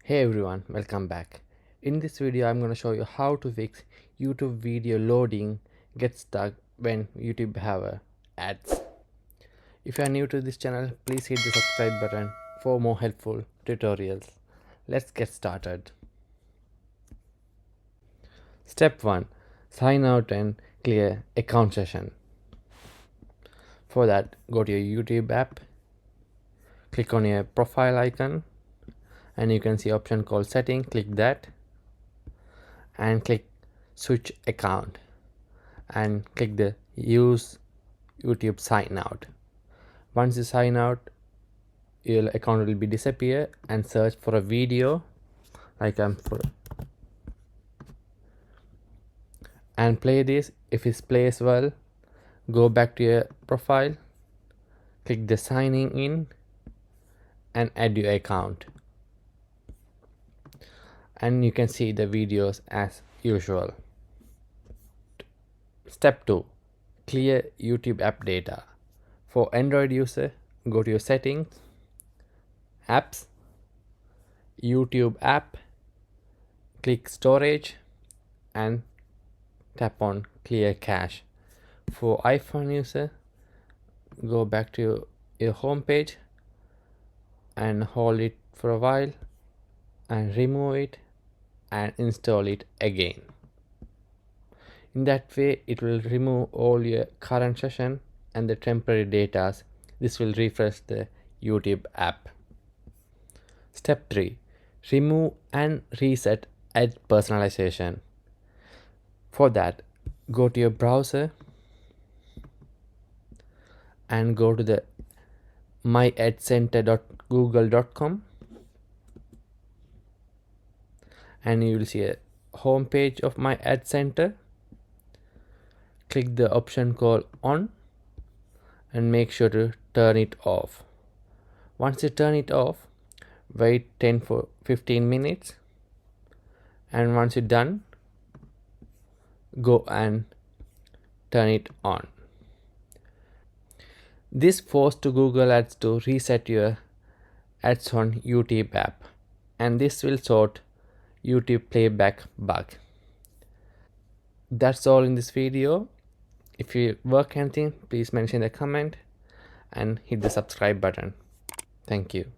Hey everyone, welcome back. In this video, I'm going to show you how to fix YouTube video loading gets stuck when YouTube have ads. If you are new to this channel, please hit the subscribe button for more helpful tutorials. Let's get started. Step 1. Sign out and clear account session. For that, go to your YouTube app, click on your profile icon, and you can see option called setting. Click that and click switch account and click the use YouTube sign out. Once you sign out, your account will be disappear and search for a video like and play this. If it plays well, go back to your profile, click the signing in and add your account, and you can see the videos as usual. Step 2. Clear YouTube app data. For Android user, go to your settings, apps, YouTube app, click storage and tap on clear cache. For iPhone user, go back to your home page and hold it for a while and remove it and install it again. In that way, it will remove all your current session and the temporary data. This will refresh the YouTube app. Step 3. Remove and reset ad personalization. For that, go to your browser and go to the myadcenter.google.com, and you will see a home page of my ad center. Click the option called on and make sure to turn it off. Once you turn it off, wait 10 for 15 minutes, and once you're done, go and turn it on. This forces to Google Ads to reset your ads on YouTube app, and this will sort YouTube playback bug. That's all in this video. If you work anything, please mention in the comment and hit the subscribe button. Thank you.